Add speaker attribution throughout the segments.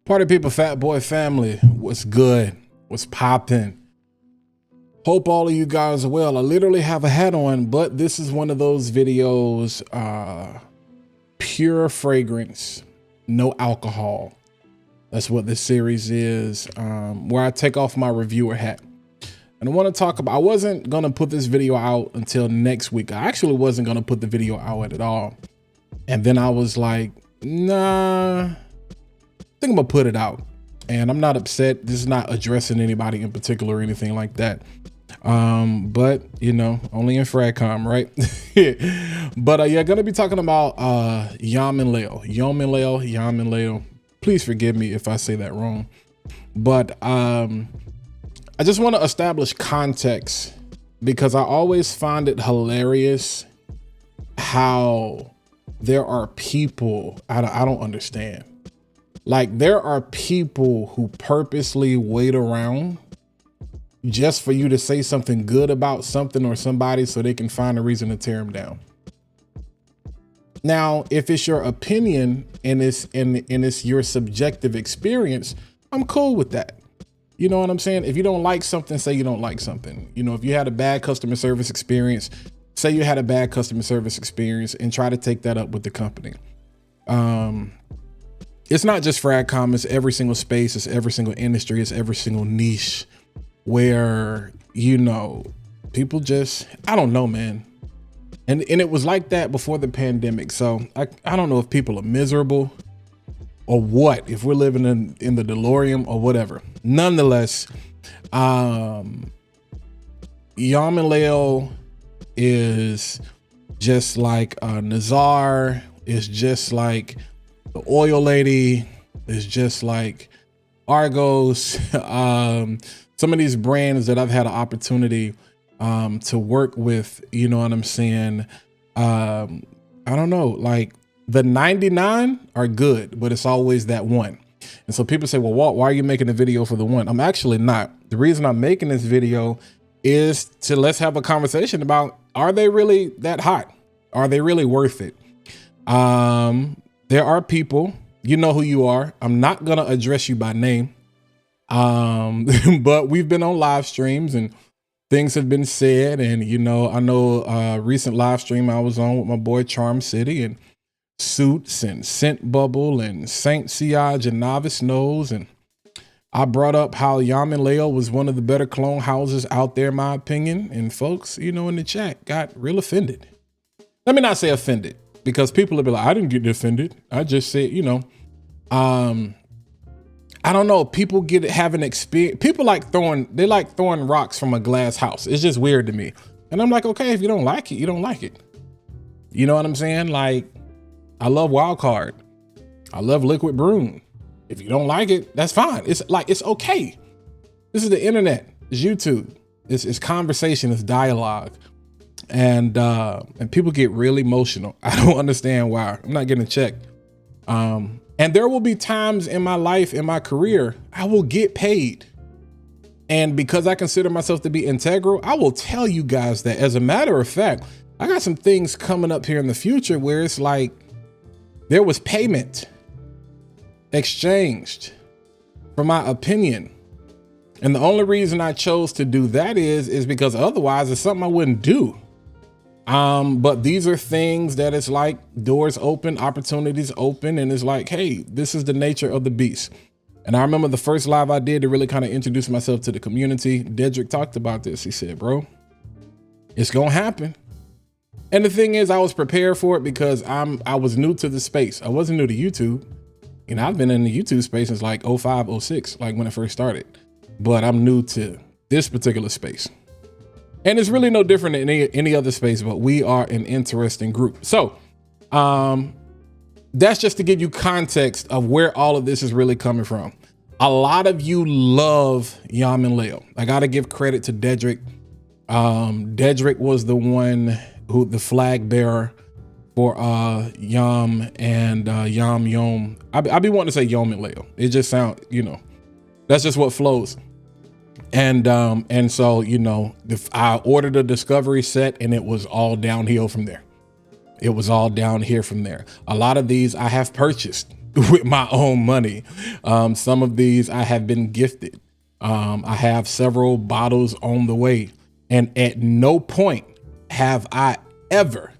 Speaker 1: Party people, fat boy family, what's good? What's popping? Hope all of you guys are well. I literally have a hat on, but this is one of those videos, pure fragrance, no alcohol. That's what this series is, where I take off my reviewer hat. And I want to talk about, I wasn't going to put this video out until next week. I actually wasn't going to put the video out at all. And then I was like, nah, I think I'm gonna put it out. And I'm not upset. This is not addressing anybody in particular or anything like that. But you know, only in Fragcom, right? But yeah, gonna be talking about Yom Layl. Please forgive me if I say that wrong. But I just want to establish context, because I always find it hilarious how there are people I don't understand. Like, there are people who purposely wait around just for you to say something good about something or somebody so they can find a reason to tear them down. Now, if it's your opinion and it's your subjective experience, I'm cool with that. You know what I'm saying? If you don't like something, say you don't like something. You know, if you had a bad customer service experience, say you had a bad customer service experience and try to take that up with the company. It's not just Fragcom, it's every single space, it's every single industry, it's every single niche where, you know, people just, I don't know, man. And it was like that before the pandemic. So I don't know if people are miserable or what, if we're living in the DeLorean or whatever. Nonetheless, Yom Layl is just like Nazar, is just like the oil lady, is just like Argos. Some of these brands that I've had an opportunity to work with, you know what I'm saying? I don't know, like the 99 are good, but it's always that one. And so people say, well, Walt, why are you making a video for the one? I'm actually not. The reason I'm making this video is to let's have a conversation about, are they really that hot? Are they really worth it? There are people, you know who you are. I'm not gonna address you by name, but we've been on live streams and things have been said. And, you know, I know a recent live stream I was on with my boy Charm City and Suits and Scent Bubble and Saint Siage and Novice Knows. And I brought up how Yom Layl was one of the better clone houses out there, in my opinion. And folks, you know, in the chat got real offended. Let me not say offended, because people will be like, I didn't get offended. I just said, you know, I don't know. People have an experience. People like throwing rocks from a glass house. It's just weird to me. And I'm like, okay, if you don't like it, you don't like it. You know what I'm saying? Like, I love Wild Card. I love Liquid Broom. If you don't like it, that's fine. It's like, it's okay. This is the internet. It's YouTube. It's conversation. It's dialogue. And people get really emotional. I don't understand why. I'm not getting a check. And there will be times in my life, in my career, I will get paid. And because I consider myself to be integral, I will tell you guys that. As a matter of fact, I got some things coming up here in the future where it's like there was payment exchanged for my opinion. And the only reason I chose to do that is because otherwise it's something I wouldn't do. But these are things that it's like doors open, opportunities open, and it's like, hey, this is the nature of the beast. And I remember the first live I did to really kind of introduce myself to the community. Dedrick talked about this. He said, bro, it's going to happen. And the thing is, I was prepared for it because I was new to the space. I wasn't new to YouTube. You know, I've been in the YouTube space since like 05, 06, like when it first started, but I'm new to this particular space. And it's really no different than any other space, but we are an interesting group. So that's just to give you context of where all of this is really coming from. A lot of you love Yom Layl. I got to give credit to Dedrick. Dedrick was the one who the flag bearer for Yom and Yom. I be wanting to say Yom Layl. It just sounds, you know, that's just what flows. And so, you know, I ordered a discovery set and it was all downhill from there. It was all down here from there. A lot of these I have purchased. with my own money. Some of these I have been gifted. I have several bottles on the way, and at no point have I ever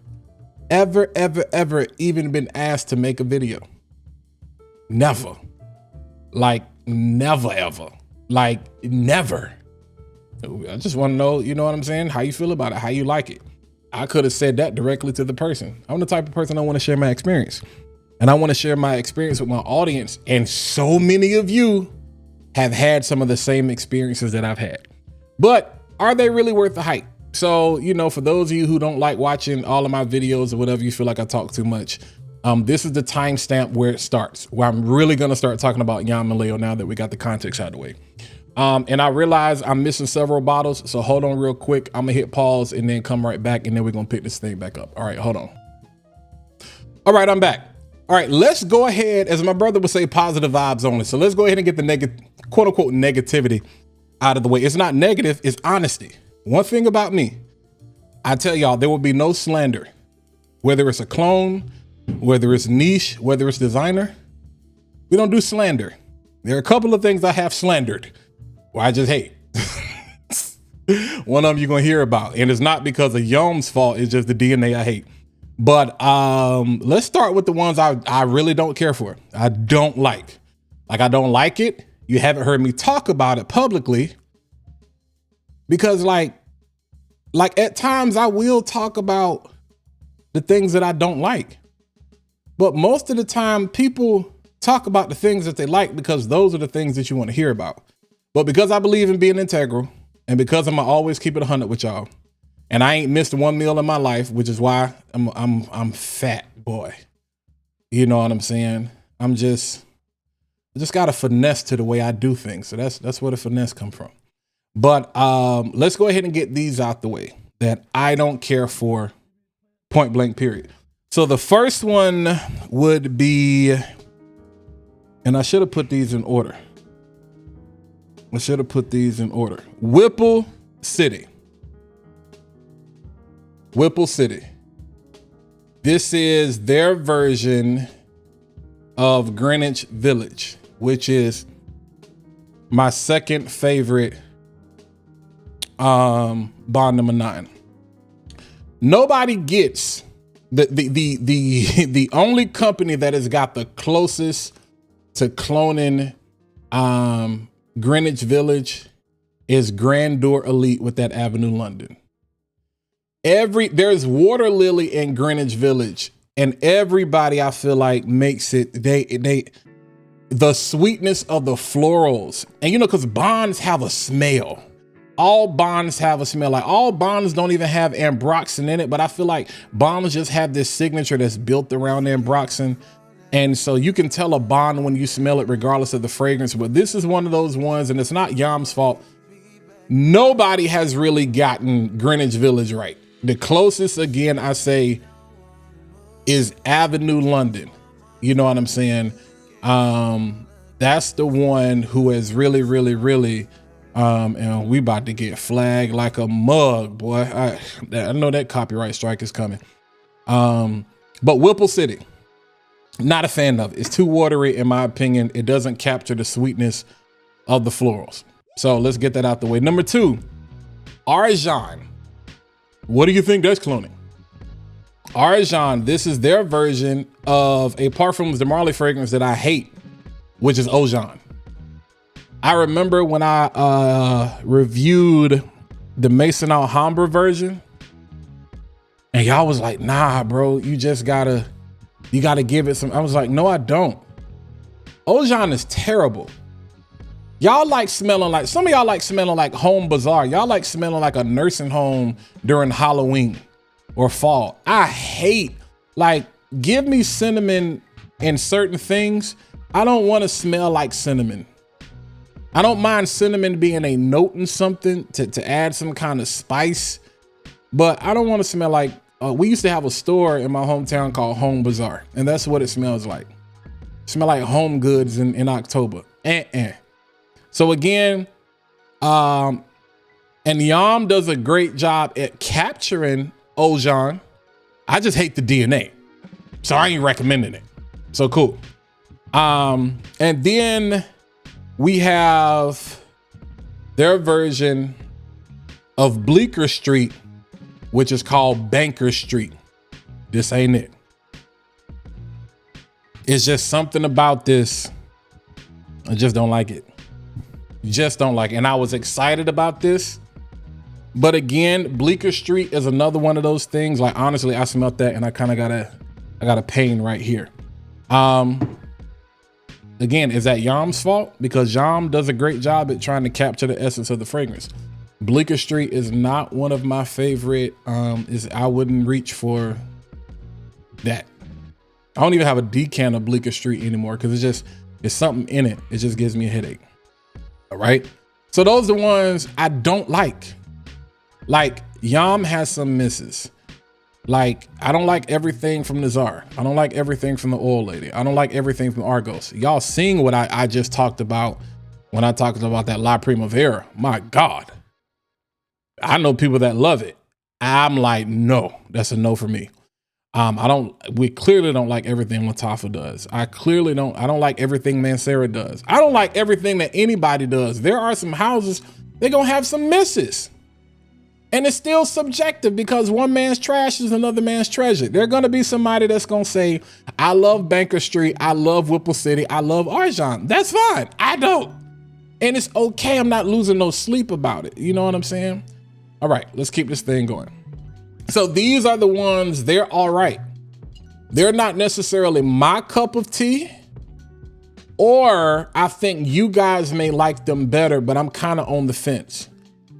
Speaker 1: even been asked to make a video. Never. Like never ever. Like never. I just want to know, you know what I'm saying? How you feel about it, how you like it. I could have said that directly to the person. I'm the type of person I want to share my experience. And I want to share my experience with my audience. And so many of you have had some of the same experiences that I've had. But are they really worth the hype? So, you know, for those of you who don't like watching all of my videos or whatever, you feel like I talk too much, this is the timestamp where it starts, where I'm really going to start talking about Yom Layl now that we got the context out of the way. And I realize I'm missing several bottles. So hold on real quick. I'm gonna hit pause and then come right back, and then we're gonna pick this thing back up. All right, hold on. All right, I'm back. All right, let's go ahead, as my brother would say, positive vibes only. So let's go ahead and get the quote unquote negativity out of the way. It's not negative, it's honesty. One thing about me, I tell y'all, there will be no slander, whether it's a clone, whether it's niche, whether it's designer. We don't do slander. There are a couple of things I have slandered, or I just hate. One of them you're gonna hear about, and it's not because of Yom's fault, it's just the DNA I hate. But let's start with the ones I really don't care for. I don't like. Like, I don't like it. You haven't heard me talk about it publicly because like at times I will talk about the things that I don't like. But most of the time people talk about the things that they like because those are the things that you want to hear about. But because I believe in being integral, and because I'm gonna always keep it 100 with y'all, and I ain't missed one meal in my life, which is why I'm fat, boy. You know what I'm saying? I just got a finesse to the way I do things. So that's where the finesse come from. But let's go ahead and get these out the way that I don't care for, point blank period. So the first one would be, and I should have put these in order. Whipple City. Whipple City. This is their version of Greenwich Village, which is my second favorite bond number 9. Nobody gets the only company that has got the closest to cloning Greenwich Village is Grandeur Elite with that Avenue London. There's Water Lily in Greenwich Village, and everybody I feel like makes it, the sweetness of the florals. And you know, because bonds have a smell. All bonds have a smell. Like, all bonds don't even have ambroxan in it, but I feel like bonds just have this signature that's built around ambroxan. And so you can tell a bond when you smell it regardless of the fragrance. But this is one of those ones, and it's not Yom's fault. Nobody has really gotten Greenwich Village right. The closest, again, I say, is Avenue London. You know what I'm saying? That's the one who has really, and we about to get flagged like a mug, boy. I know that copyright strike is coming. But Whipple City, not a fan of it. It's too watery, in my opinion. It doesn't capture the sweetness of the florals. So let's get that out the way. Number 2, Arjan. What do you think that's cloning? Arjan, this is their version of a Parfums de Marly fragrance that I hate, which is Ojan. I remember when I reviewed the Maison Alhambra version, and y'all was like, nah, bro, you gotta give it some. I was like, no, I don't. Ojan is terrible. Y'all like smelling like, some of y'all like smelling like Home Bazaar. Y'all like smelling like a nursing home during Halloween or fall. I hate, like, give me cinnamon in certain things. I don't want to smell like cinnamon. I don't mind cinnamon being a note in something to add some kind of spice, but I don't want to smell like, we used to have a store in my hometown called Home Bazaar, and that's what it smells like. Smell like home goods in October. So again, and Yom does a great job at capturing Ojan. I just hate the DNA, so I ain't recommending it. So cool. And then we have their version of Bleecker Street, which is called Banker Street. This ain't it. It's just something about this. I just don't like it. Just don't like it. And I was excited about this. But again, Bleecker Street is another one of those things. Like, honestly, I smelled that and I kind of got a pain right here. Again, is that Yom's fault? Because Yom does a great job at trying to capture the essence of the fragrance. Bleecker Street is not one of my favorite. I wouldn't reach for that. I don't even have a decan of Bleecker Street anymore because it's something in it. It just gives me a headache. All right. So those are the ones I don't like. Like, Yom has some misses. Like, I don't like everything from the Czar. I don't like everything from the Oil Lady. I don't like everything from Argos. Y'all seeing what I just talked about when I talked about that La Primavera. My God. I know people that love it. I'm like, no, that's a no for me. We clearly don't like everything Lattafa does. I don't like everything Mancera does. I don't like everything that anybody does. There are some houses, they're gonna have some misses. And it's still subjective because one man's trash is another man's treasure. There's gonna be somebody that's gonna say, I love Banker Street, I love Whipple City, I love Arjan. That's fine, I don't. And it's okay, I'm not losing no sleep about it. You know what I'm saying? All right, let's keep this thing going. So these are the ones, they're all right. They're not necessarily my cup of tea, or I think you guys may like them better, but I'm kind of on the fence.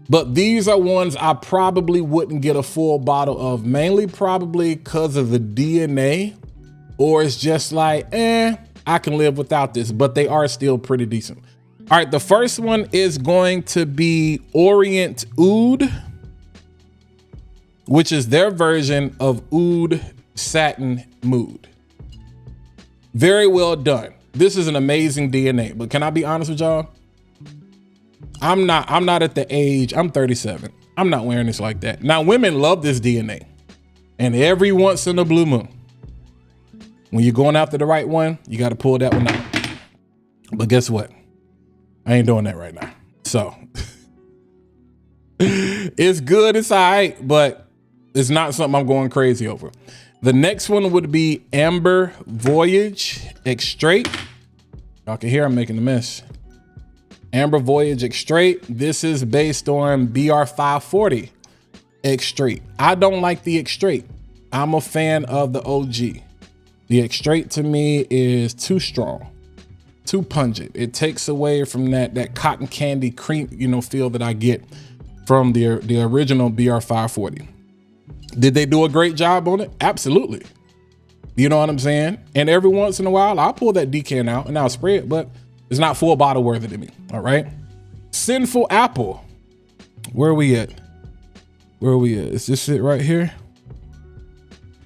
Speaker 1: But these are ones I probably wouldn't get a full bottle of, mainly probably because of the DNA, or it's just like, I can live without this, but they are still pretty decent. All right, the first one is going to be Orient Oud, which is their version of Oud Satin Mood. Very well done. This is an amazing DNA, but can I be honest with y'all? I'm not at the age, I'm 37. I'm not wearing this like that. Now, women love this DNA. And every once in a blue moon, when you're going after the right one, you got to pull that one out. But guess what? I ain't doing that right now. So it's good, it's all right, but it's not something I'm going crazy over. The next one would be Amber Voyage Extrait. Y'all can hear I'm making a mess. Amber Voyage Extrait. This is based on BR540 Extrait. I don't like the Extrait. I'm a fan of the OG. The Extrait to me is too strong, too pungent. It takes away from that cotton candy cream, feel that I get from the original BR540. Did they do a great job on it? Absolutely. You know what I'm saying? And every once in a while, I'll pull that decan out and I'll spray it, but it's not full bottle worthy to me. All right. Sinful Apple. Where are we at? Is this it right here?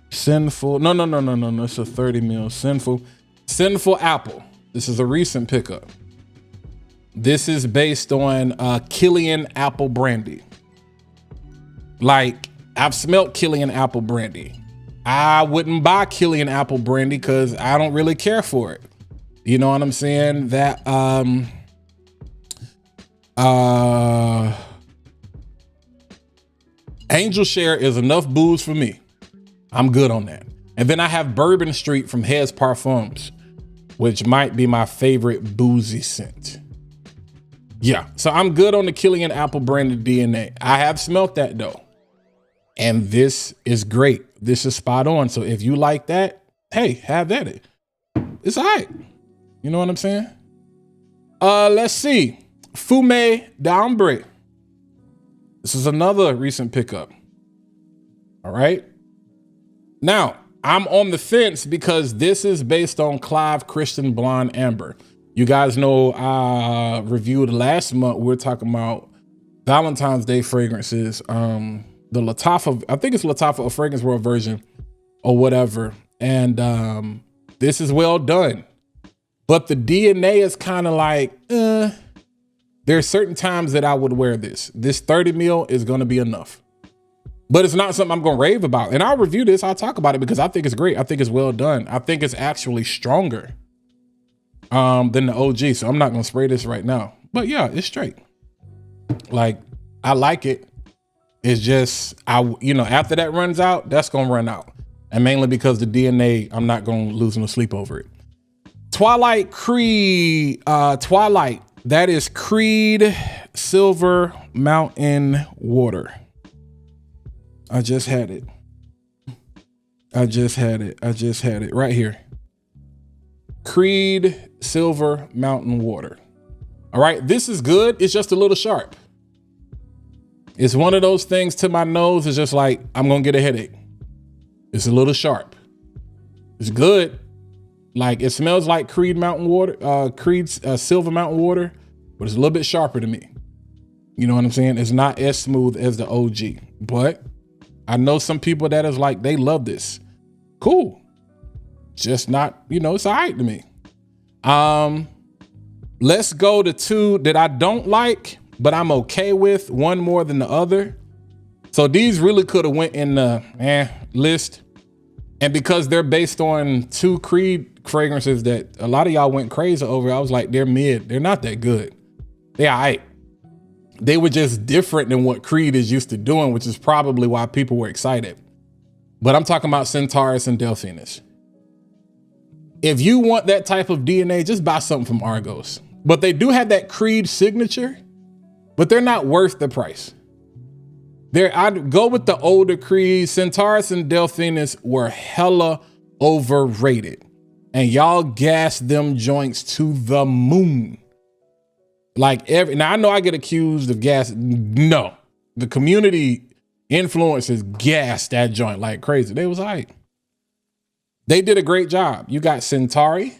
Speaker 1: Sinful. No. It's a 30 mil. Sinful Apple. This is a recent pickup. This is based on Killian Apple Brandy. Like, I've smelt Killian Apple Brandy. I wouldn't buy Killian Apple Brandy because I don't really care for it. You know what I'm saying? That Angel Share is enough booze for me. I'm good on that. And then I have Bourbon Street from Hez Parfums, which might be my favorite boozy scent. Yeah, so I'm good on the Killian Apple branded DNA. I have smelt that though. And this is great. This is spot on. So if you like that, hey, have at it. It's all right. You know what I'm saying? Let's see. Fume d'Ambre. This is another recent pickup. All right. Now, I'm on the fence because this is based on Clive Christian Blonde Amber. You guys know I reviewed last month. We're talking about Valentine's Day fragrances. The Lattafa, I think it's Lattafa, a Fragrance World version or whatever. And this is well done. But the DNA is kind of like, there are certain times that I would wear this. This 30 mil is going to be enough. But it's not something I'm going to rave about. And I'll review this. I'll talk about it because I think it's great. I think it's well done. I think it's actually stronger than the OG. So I'm not gonna spray this right now. But yeah, it's straight. Like, I like it. It's just, after that runs out, that's gonna run out. And mainly because the DNA, I'm not gonna lose no sleep over it. Twilight Creed, that is Creed Silver Mountain Water. I just had it right here. Creed Silver Mountain Water. All right, this is good. It's just a little sharp. It's one of those things to my nose. It's just like, I'm gonna get a headache. It's a little sharp. It's good. Like, it smells like Creed Mountain Water, Creed's Silver Mountain Water, but it's a little bit sharper to me. You know what I'm saying? It's not as smooth as the OG, but I know some people that is like, they love this. Cool. Just not, it's all right to me. Let's go to two that I don't like, but I'm okay with, one more than the other. So these really could have went in the list. And because they're based on two Creed fragrances that a lot of y'all went crazy over, I was like, they're mid. They're not that good. They're all right. They were just different than what Creed is used to doing, which is probably why people were excited. But I'm talking about Centaurus and Delphinus. If you want that type of DNA, just buy something from Argos. But they do have that Creed signature, but they're not worth the price. I'd go with the older Creed. Centaurus and Delphinus were hella overrated. And y'all gassed them joints to the moon. Like now I know I get accused of gas. No, the community influencers gassed that joint like crazy. They was hype. They did a great job. You got Centauri,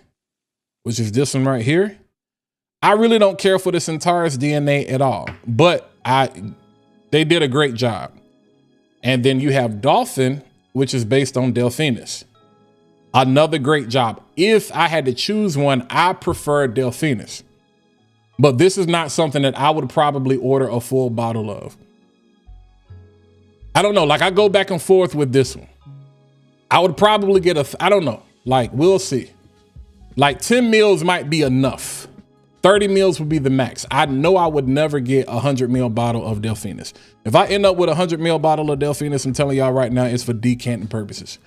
Speaker 1: which is this one right here. I really don't care for the Centaurus DNA at all, but they did a great job. And then you have Dolphin, which is based on Delphinus. Another great job. If I had to choose one, I prefer Delphinus. But this is not something that I would probably order a full bottle of. I don't know. Like, I go back and forth with this one. I would probably get I don't know. Like, we'll see. Like 10 mils might be enough. 30 mils would be the max. I know I would never get a 100 ml bottle of Delphinus. If I end up with a 100 ml bottle of Delphinus, I'm telling y'all right now, it's for decanting purposes.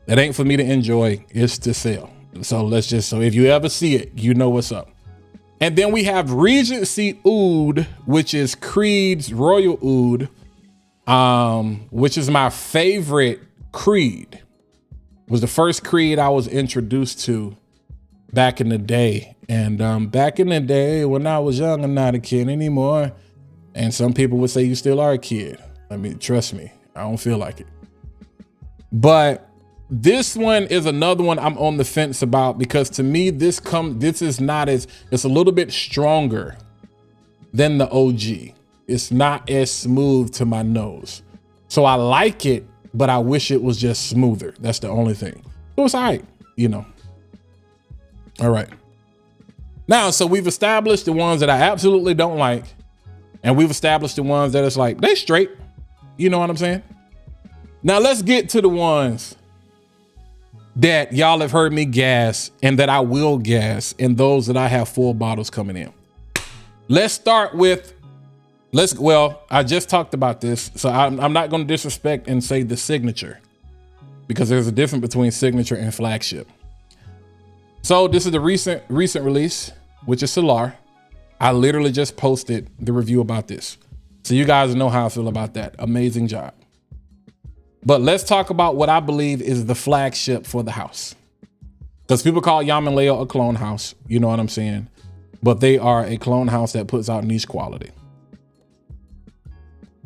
Speaker 1: That ain't for me to enjoy. It's to sell. So so if you ever see it, you know what's up. And then we have Regency Oud, which is Creed's Royal Oud, which is my favorite Creed. Was the first Creed I was introduced to back in the day. And back in the day when I was young, I'm not a kid anymore. And some people would say you still are a kid. I mean, trust me, I don't feel like it. But this one is another one I'm on the fence about, because to me, it's a little bit stronger than the OG. It's not as smooth to my nose. So I like it, but I wish it was just smoother. That's the only thing. So it's all right, All right. Now, so we've established the ones that I absolutely don't like. And we've established the ones that it's like, they straight. You know what I'm saying? Now let's get to the ones that y'all have heard me gas and that I will gas, and those that I have full bottles coming in. Let's start with, I just talked about this, so I'm not going to disrespect and say the signature, because there's a difference between signature and flagship. So this is the recent release, which is Solar. I literally just posted the review about this, so you guys know how I feel about that. Amazing job. But let's talk about what I believe is the flagship for the house. Because people call Yom Layl a clone house, you know what I'm saying? But they are a clone house that puts out niche quality.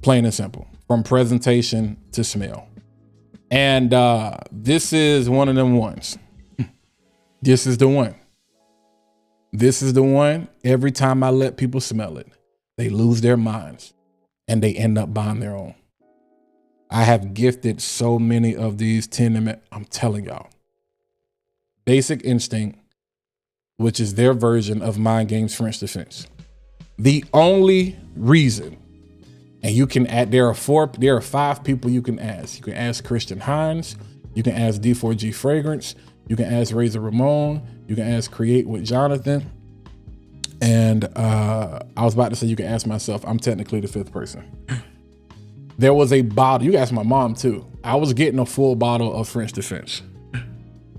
Speaker 1: Plain and simple, from presentation to smell. And this is one of them ones. This is the one. This is the one. Every time I let people smell it, they lose their minds and they end up buying their own. I have gifted so many of these 10, I'm telling y'all. Basic Instinct, which is their version of Mind Games French Defense. The only reason, and you can add, there are 5 people you can ask. You can ask Christian Hines, you can ask D4G Fragrance, You can ask Razor Ramon. You can ask Create with Jonathan. And I was about to say you can ask myself. I'm technically the 5th person. There was a bottle. You can ask my mom too. I was getting a full bottle of French Defense.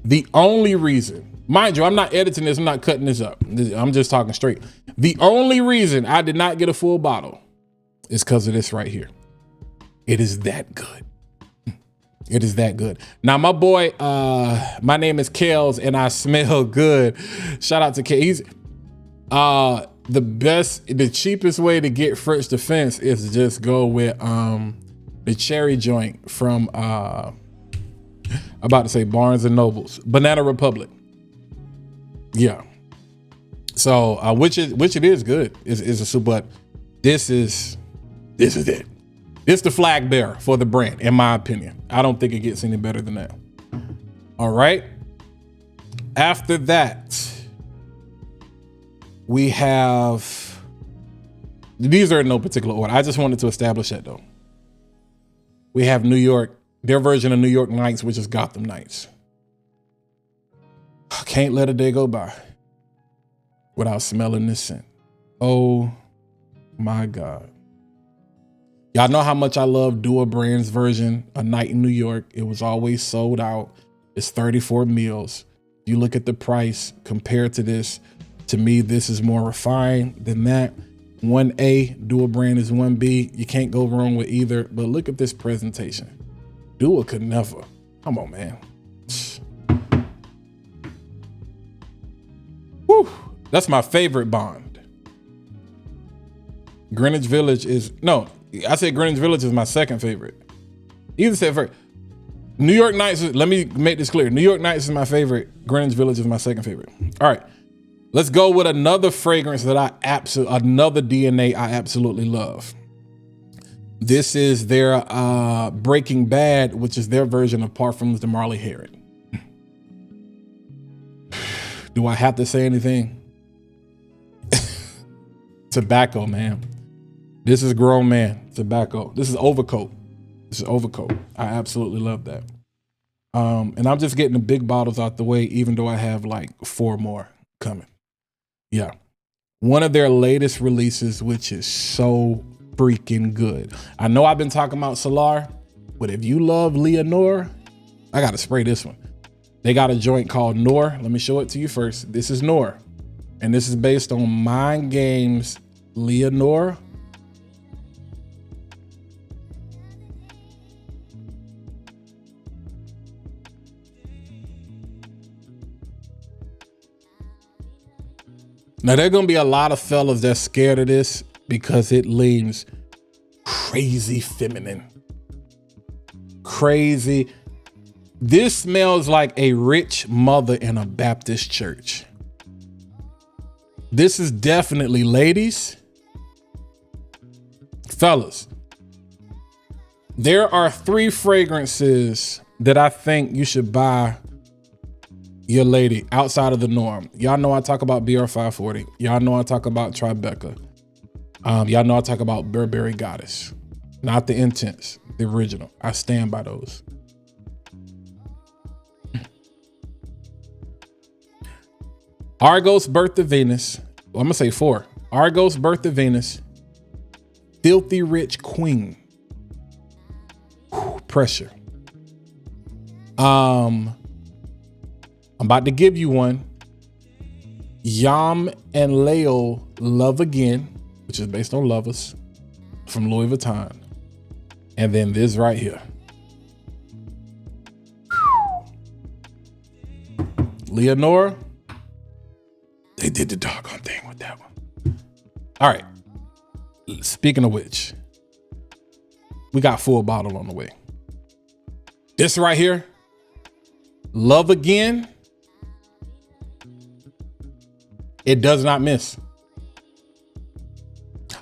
Speaker 1: The only reason, mind you, I'm not editing this. I'm not cutting this up. I'm just talking straight. The only reason I did not get a full bottle is because of this right here. It is that good. It is that good. Now, my boy, my name is Kels and I smell good. Shout out to Kels. He's the cheapest way to get French Defense is to just go with the cherry joint from about to say Barnes and Nobles, Banana Republic. Yeah. So which it is good is a soup, but this is it. It's the flag bearer for the brand, in my opinion. I don't think it gets any better than that. All right. After that, we have, these are in no particular order. I just wanted to establish that though. We have New York, their version of New York Nights, which is Gotham Nights. Can't let a day go by without smelling this scent. Oh my God. Y'all know how much I love Dua Brand's version, A Night in New York. It was always sold out. It's 34 meals. You look at the price compared to this, to me, this is more refined than that. 1A, Dua Brand is 1B. You can't go wrong with either, but look at this presentation. Dua could never. Come on, man. Whew. That's my favorite Bond. Greenwich Village is, no, I said Greenwich Village is my second favorite. Either said first. New York Nights, let me make this clear. New York Nights is my favorite. Greenwich Village is my second favorite. All right. Let's go with another fragrance that another DNA I absolutely love. This is their Breaking Bad, which is their version of Parfums de Marley Herod. Do I have to say anything? Tobacco, man. This is grown man tobacco. This is Overcoat. This is Overcoat. I absolutely love that. And I'm just getting the big bottles out the way, even though I have like 4 more coming. Yeah. One of their latest releases, which is so freaking good. I know I've been talking about Solar, but if you love Leonore, I got to spray this one. They got a joint called Noor. Let me show it to you first. This is Noor. And this is based on Mind Games Leonore. Now, there are going to be a lot of fellas that's scared of this because it leans crazy feminine. Crazy. This smells like a rich mother in a Baptist church. This is definitely, ladies, fellas, there are 3 fragrances that I think you should buy your lady outside of the norm. Y'all know I talk about BR540. Y'all know I talk about Tribeca. Y'all know I talk about Burberry Goddess, not the Intense, the original. I stand by those. Argos Birth of Venus. Well, I'm gonna say 4. Argos Birth of Venus. Filthy Rich Queen. Whew, pressure. I'm about to give you one. Yom Layl Love Again, which is based on Lovers, from Louis Vuitton. And then this right here. Leonora, they did the doggone thing with that one. All right. Speaking of which, we got full bottle on the way. This right here, Love Again. It does not miss.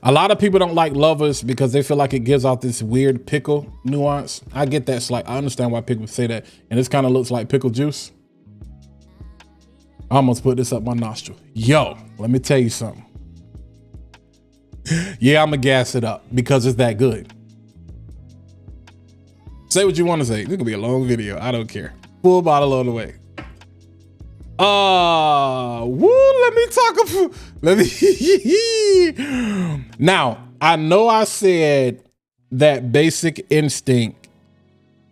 Speaker 1: A lot of people don't like Lovers because they feel like it gives out this weird pickle nuance. I get that slight. I understand why people say that. And this kind of looks like pickle juice. I almost put this up my nostril. Yo, let me tell you something. Yeah, I'm gonna gas it up because it's that good. Say what you want to say. This could be a long video. I don't care. Full bottle on the way. Let me talk. Let me. Now, I know I said that Basic Instinct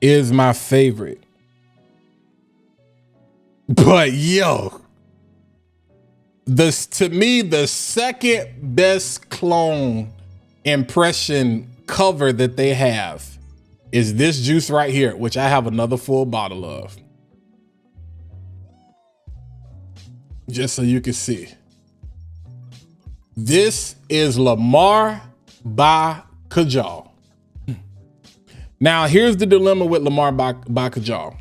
Speaker 1: is my favorite, but yo, to me, the second best clone impression cover that they have is this juice right here, which I have another full bottle of. Just so you can see. This is Lamar by Kajal. Now, here's the dilemma with Lamar by Kajal.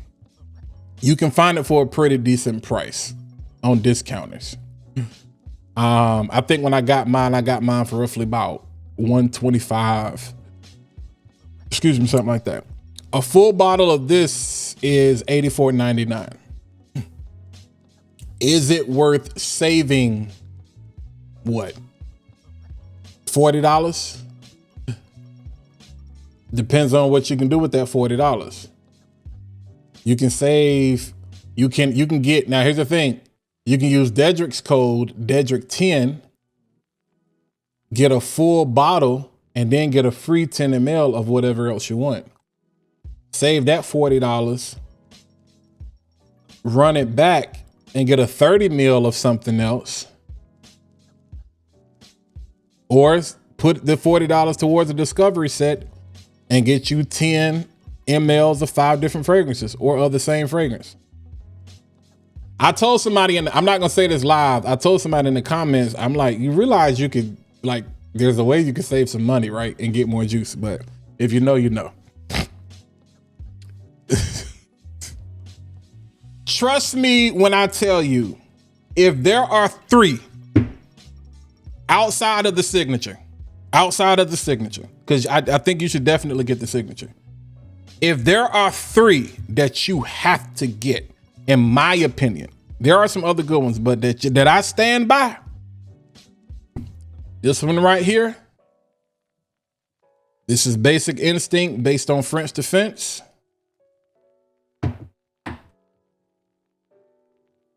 Speaker 1: You can find it for a pretty decent price on discounters. I think when I got mine for roughly about $125. Excuse me, something like that. A full bottle of this is $84.99. Is it worth saving what? $40? Depends on what you can do with that $40. You can save, you can get, now here's the thing. You can use Dedrick's code, Dedrick10, get a full bottle, and then get a free 10 ml of whatever else you want. Save that $40, run it back, and get a 30 ml of something else, or put the $40 towards a discovery set and get you 10 mLs of 5 different fragrances or of the same fragrance. I told somebody, I'm not gonna say this live, I told somebody in the comments, I'm like, you realize you could, like, there's a way you can save some money, right? And get more juice, but if you know, you know. Trust me when I tell you, if there are 3 outside of the signature, because I think you should definitely get the signature. If there are 3 that you have to get, in my opinion, there are some other good ones, but that I stand by. This one right here. This is Basic Instinct based on French Defense.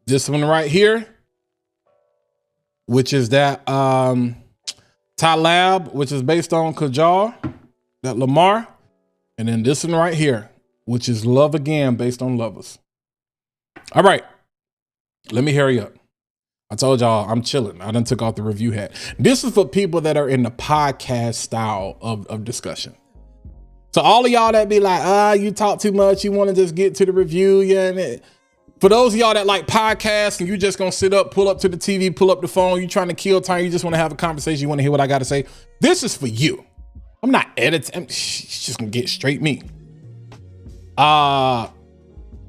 Speaker 1: This one right here, which is that Talab, which is based on Kajal, that Lamar. And then this one right here, which is Love Again based on Lovers. All right, let me hurry up. I told y'all I'm chilling. I done took off the review hat. This is for people that are in the podcast style of discussion. So all of y'all that be like, you talk too much, you want to just get to the review, yeah. For those of y'all that like podcasts and you just gonna sit up, pull up to the TV, pull up the phone, you trying to kill time, you just want to have a conversation, you want to hear what I got to say. This is for you. I'm not editing. It's just gonna get straight me.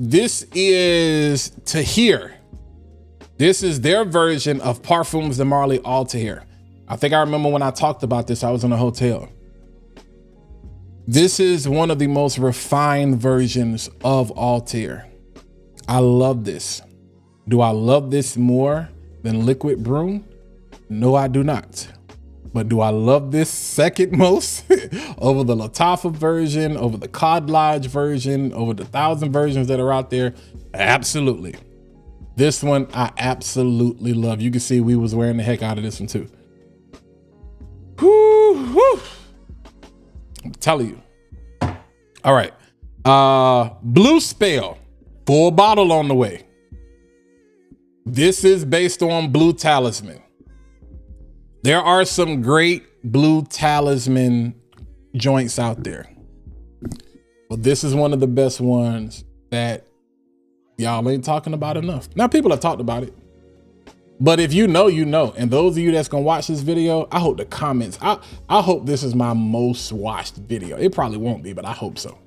Speaker 1: This is Tahir. This is their version of Parfums de Marley Altair. I think I remember when I talked about this, I was in a hotel. This is one of the most refined versions of Altair. I love this. Do I love this more than Liquid Broom? No, I do not. But do I love this second most over the Lattafa version, over the Cod Lodge version, over the 1,000 versions that are out there? Absolutely. This one I absolutely love. You can see we was wearing the heck out of this one too. Whoo, whoo. I'm telling you. All right. Blue Spell. Full bottle on the way. This is based on Blue Talisman. There are some great Blue Talisman joints out there, but this is one of the best ones that y'all ain't talking about enough. Now, people have talked about it, but if you know, you know. And those of you that's gonna watch this video, I hope the comments, I hope this is my most watched video. It probably won't be, but I hope so.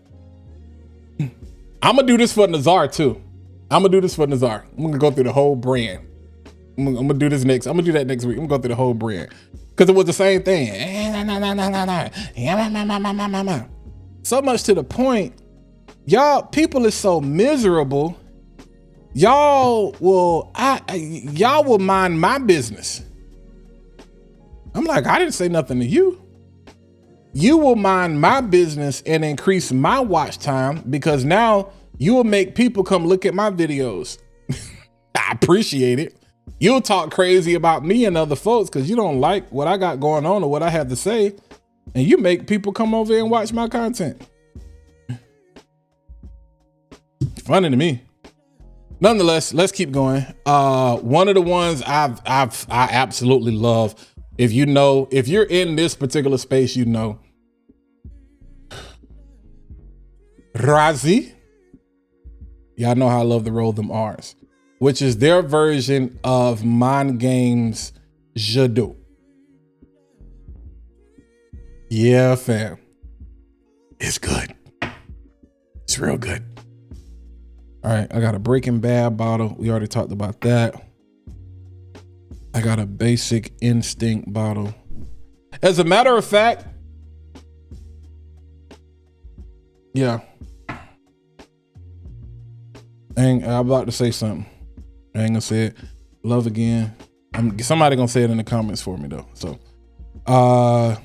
Speaker 1: I'm gonna do this for Nazar too. I'm gonna go through the whole brand. I'm gonna do this next. I'm gonna do that next week. I'm gonna go through the whole brand because it was the same thing. So much to the point, y'all people is so miserable. Y'all will mind my business. I'm like, I didn't say nothing to you. You will mind my business and increase my watch time because now you will make people come look at my videos. I appreciate it. You'll talk crazy about me and other folks because you don't like what I got going on or what I have to say. And you make people come over and watch my content. Funny to me. Nonetheless, let's keep going. One of the ones I absolutely love. If you're in this particular space, you know. Razi. Y'all know how I love to roll them R's, which is their version of Mind Games Jadot. Yeah, fam. It's good. It's real good. All right, I got a Breaking Bad bottle. We already talked about that. I got a Basic Instinct bottle. As a matter of fact, yeah. I'm about to say something. I ain't gonna say it. Love again. Somebody gonna say it in the comments for me though. So, I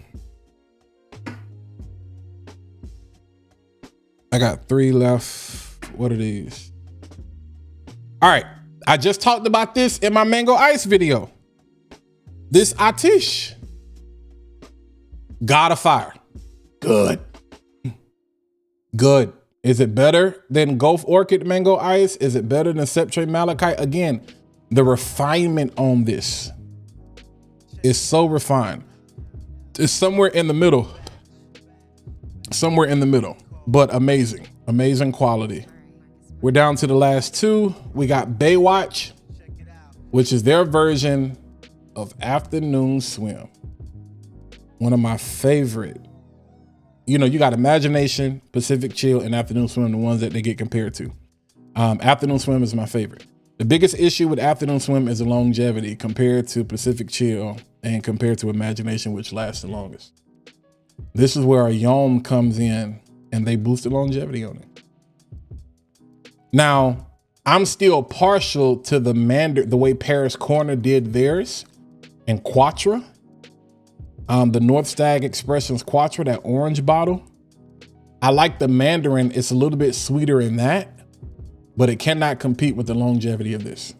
Speaker 1: got 3 left. What are these? All right. I just talked about this in my Mango Ice video. This Atish. God of Fire. Good. Good. Is it better than Gulf Orchid Mango Ice? Is it better than Septre Malachite? Again, the refinement on this is so refined. It's somewhere in the middle. Somewhere in the middle, but amazing. Amazing quality. We're down to the last 2. We got Baywatch, which is their version of Afternoon Swim. One of my favorite. You know, you got Imagination, Pacific Chill, and Afternoon Swim, the ones that they get compared to. Afternoon Swim is my favorite. The biggest issue with Afternoon Swim is the longevity compared to Pacific Chill and compared to Imagination, which lasts the longest. This is where a Yom comes in and they boost the longevity on it. Now, I'm still partial to the way Paris Corner did theirs and Quattro. The North Stag Expressions Quattro, that orange bottle. I like the Mandarin. It's a little bit sweeter in that, but it cannot compete with the longevity of this.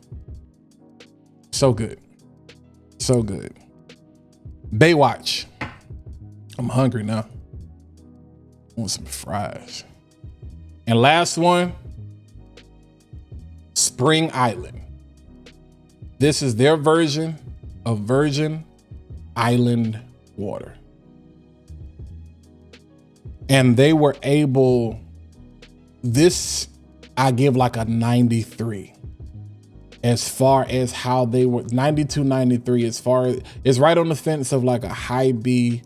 Speaker 1: So good. So good. Baywatch. I'm hungry now. I want some fries. And last one, Spring Island. This is their version of Virgin Island water. And they were able, this I give like a 93 as far as how they were, 92, 93 as far as, it's right on the fence of like a high B,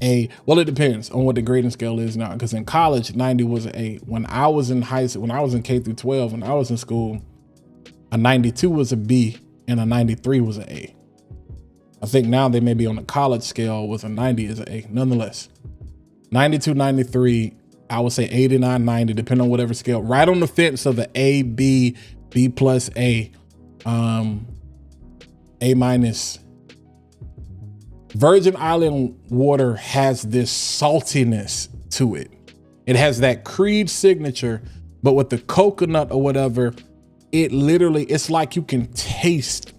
Speaker 1: A. Well, it depends on what the grading scale is now, because in college 90 was an A. When I was in high school, when I was in K through 12, when I was in school, a 92 was a B and a 93 was an A. I think now they may be on the college scale with a 90 is an A. Nonetheless, 92, 93, I would say 89, 90, depending on whatever scale. Right on the fence of the A, B, B plus A, A minus. Virgin Island water has this saltiness to it. It has that Creed signature, but with the coconut or whatever, it literally, it's like you can taste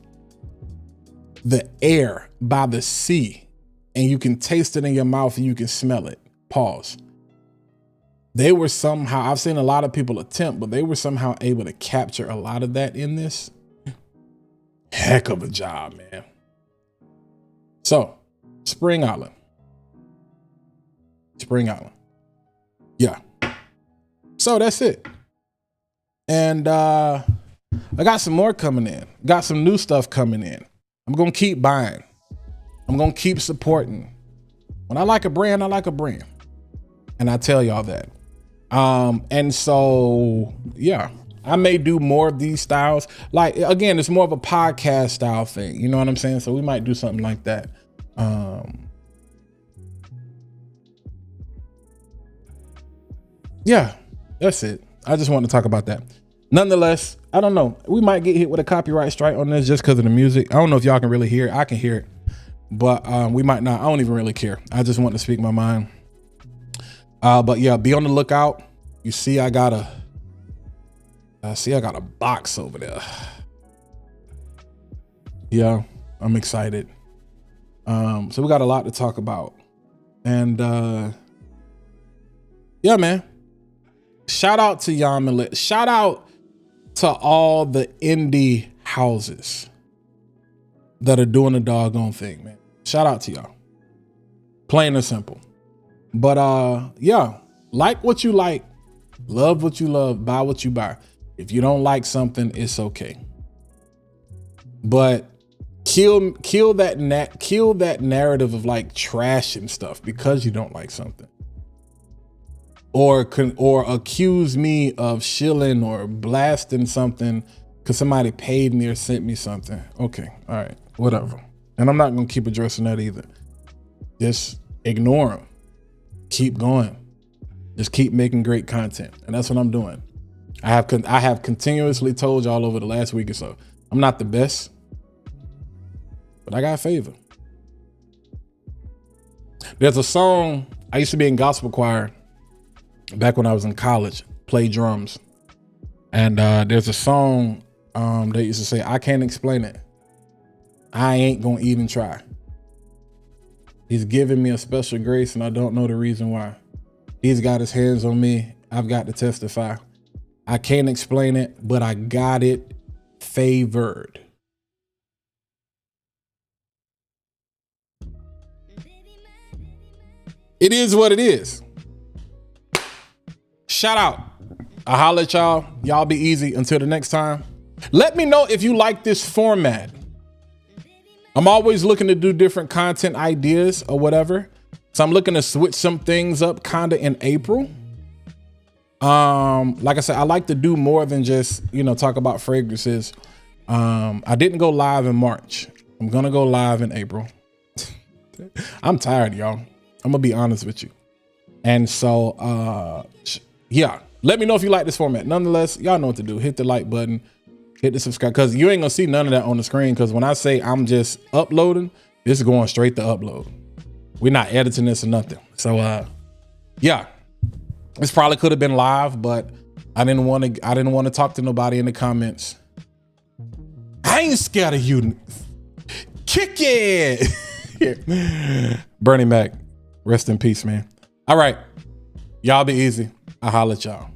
Speaker 1: the air by the sea and you can taste it in your mouth and you can smell it. Pause. They were somehow, I've seen a lot of people attempt, but they were somehow able to capture a lot of that in this. Heck of a job, man. So, Spring Island. Spring Island. Yeah. So that's it. And I got some more coming in. Got some new stuff coming in. I'm going to keep buying. I'm going to keep supporting. When I like a brand, I like a brand. And I tell y'all that. And so, yeah, I may do more of these styles. Like, again, it's more of a podcast style thing. You know what I'm saying? So we might do something like that. Yeah, that's it. I just want to talk about that. Nonetheless, I don't know. We might get hit with a copyright strike on this just because of the music. I don't know if y'all can really hear it. I can hear it, but we might not. I don't even really care. I just want to speak my mind. But yeah, be on the lookout. You see, I got a box over there. Yeah, I'm excited. So we got a lot to talk about. And yeah, man. Shout out to Yom Layl. Shout out to all the indie houses that are doing the doggone thing, man. Shout out to y'all. Plain and simple. But yeah, like what you like, love what you love, buy what you buy. If you don't like something, it's okay. But kill that narrative of like trashing stuff because you don't like something. Or accuse me of shilling or blasting something because somebody paid me or sent me something. Okay, all right, whatever. And I'm not gonna keep addressing that either. Just ignore them. Keep going. Just keep making great content, and that's what I'm doing. I have continuously told y'all over the last week or so, I'm not the best, but I got favor. There's a song, I used to be in gospel choir back when I was in college, play drums. And there's a song they used to say, I can't explain it. I ain't gonna even try. He's giving me a special grace and I don't know the reason why. He's got his hands on me. I've got to testify. I can't explain it, but I got it favored. It is what it is. Shout out. I'll holler at y'all. Y'all be easy until the next time. Let me know if you like this format. I'm always looking to do different content ideas or whatever. So I'm looking to switch some things up kind of in April. Like I said, I like to do more than just, talk about fragrances. I didn't go live in March. I'm going to go live in April. I'm tired, y'all. I'm gonna be honest with you. And so, yeah, let me know if you like this format. Nonetheless, y'all know what to do. Hit the like button, hit the subscribe, because you ain't gonna see none of that on the screen. Because when I say I'm just uploading, this is going straight to upload. We're not editing this or nothing. So, yeah, this probably could have been live, but I didn't want to talk to nobody in the comments. I ain't scared of you. Kick it. Bernie Mac, rest in peace, man. All right, y'all be easy. I'll holler at y'all.